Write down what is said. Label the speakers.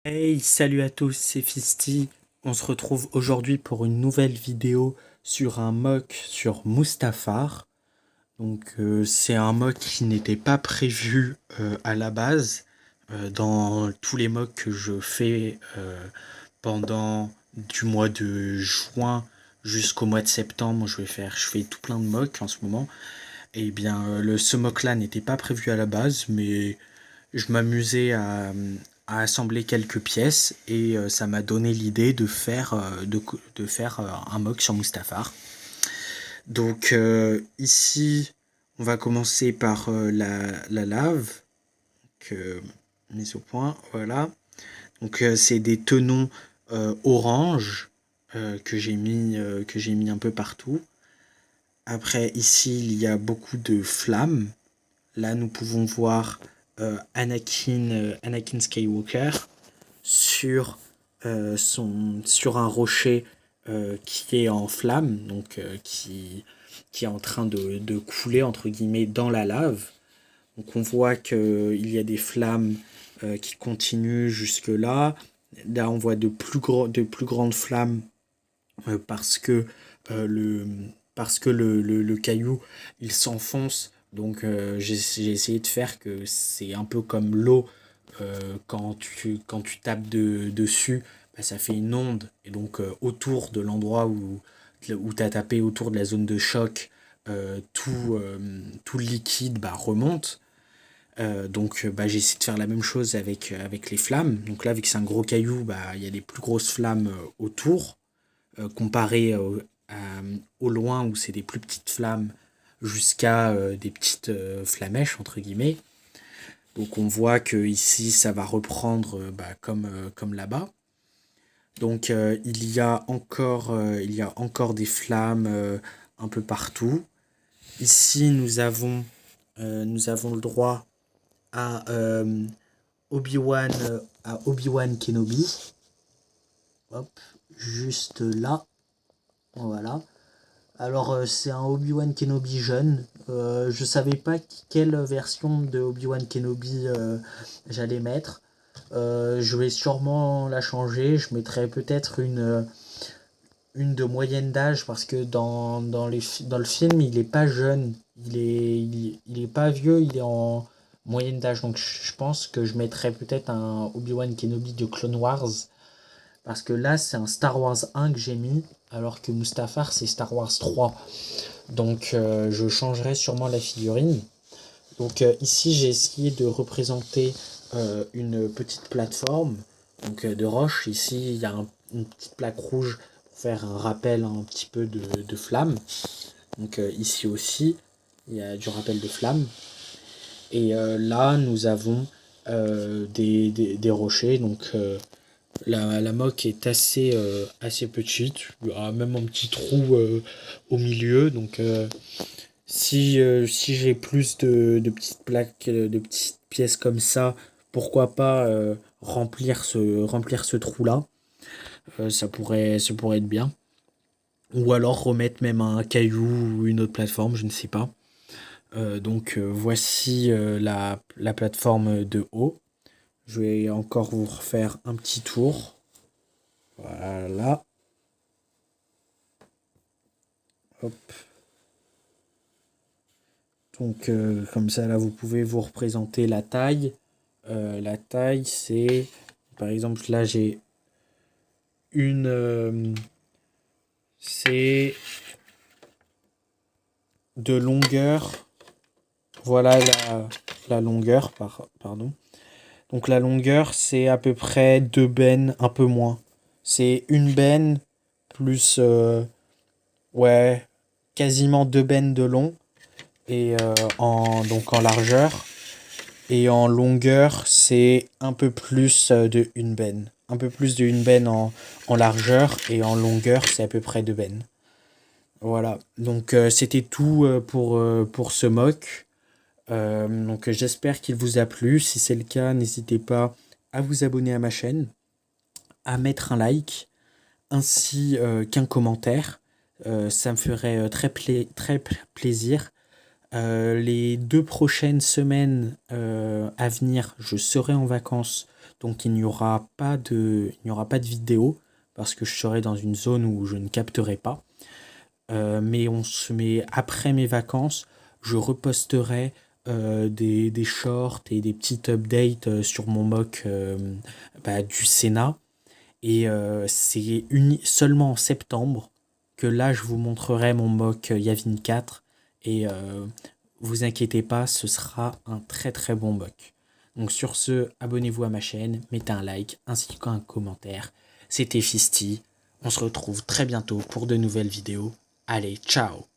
Speaker 1: Hey, salut à tous, c'est Fisty. On se retrouve aujourd'hui pour une nouvelle vidéo sur un mock sur Mustafar. C'est un mock qui n'était pas prévu à la base. Dans tous les mocks que je fais pendant du mois de juin jusqu'au mois de septembre, je fais tout plein de mocks en ce moment. Et bien, ce mock-là n'était pas prévu à la base, mais je m'amusais à assembler quelques pièces et ça m'a donné l'idée de faire un mock sur Mustafar. Ici, on va commencer par la lave, que mise au point, voilà. C'est des tenons orange que j'ai mis un peu partout. Après, ici, il y a beaucoup de flammes. Là, nous pouvons voir Anakin Skywalker sur, sur un rocher qui est en flamme, qui est en train de couler, entre guillemets, dans la lave. Donc on voit qu'il y a des flammes qui continuent jusque là. Là, on voit de plus grandes flammes euh, parce que, euh, le, parce que le caillou, il s'enfonce. J'ai essayé de faire que c'est un peu comme l'eau quand tu tapes dessus, bah, ça fait une onde. Et autour de l'endroit où tu as tapé, autour de la zone de choc, tout le liquide bah, remonte. Bah, j'ai essayé de faire la même chose avec les flammes. Donc là, vu que c'est un gros caillou, bah, il y a des plus grosses flammes autour comparé au loin où c'est des plus petites flammes jusqu'à des petites flamèches entre guillemets. Donc on voit que ici ça va reprendre bah, comme là-bas. Il y a encore des flammes un peu partout. Ici nous avons le droit à Obi-Wan Kenobi. Hop, juste là. Voilà. C'est un Obi-Wan Kenobi jeune. Je savais pas quelle version de Obi-Wan Kenobi j'allais mettre. Je vais sûrement la changer. Je mettrai peut-être une de moyenne d'âge parce que dans le film, il est pas jeune. Il est pas vieux, il est en moyenne d'âge. Donc je pense que je mettrai peut-être un Obi-Wan Kenobi de Clone Wars. Parce que là, c'est un Star Wars 1 que j'ai mis, alors que Mustafar, c'est Star Wars 3. Je changerai sûrement la figurine. Ici, j'ai essayé de représenter une petite plateforme de roche. Ici, il y a une petite plaque rouge pour faire un rappel un petit peu de flamme. Ici aussi, il y a du rappel de flamme. Là, nous avons des rochers. La moque est assez petite. Il y a même un petit trou au milieu. Si j'ai plus de petites plaques, de petites pièces comme ça, pourquoi pas remplir ce trou-là. Ça pourrait être bien. Ou alors remettre même un caillou ou une autre plateforme, je ne sais pas. Voici la plateforme de haut. Je vais encore vous refaire un petit tour. Voilà. Hop. Comme ça, là, vous pouvez vous représenter la taille. La taille, c'est... Par exemple, là, j'ai une... c'est de longueur. Voilà la longueur, pardon. Donc la longueur, c'est à peu près deux bennes, un peu moins. C'est une benne plus... ouais, quasiment deux bennes de long. En largeur. Et en longueur, c'est un peu plus de une benne. Un peu plus de une benne en largeur et en longueur, c'est à peu près deux bennes. Voilà. C'était tout pour ce mock. J'espère qu'il vous a plu. Si c'est le cas, n'hésitez pas à vous abonner à ma chaîne, à mettre un like, ainsi qu'un commentaire. Ça me ferait plaisir. Les deux prochaines semaines à venir, je serai en vacances.
Speaker 2: donc il n'y aura pas de vidéo parce que je serai dans une zone où je ne capterai pas. Mais après mes vacances, je reposterai des shorts et des petites updates sur mon mock du Sénat. Et c'est seulement en septembre que là, je vous montrerai mon mock Yavin 4. Et vous inquiétez pas, ce sera un très très bon mock. Donc sur ce, abonnez-vous à ma chaîne, mettez un like ainsi qu'un commentaire. C'était Fisty. On se retrouve très bientôt pour de nouvelles vidéos. Allez, ciao!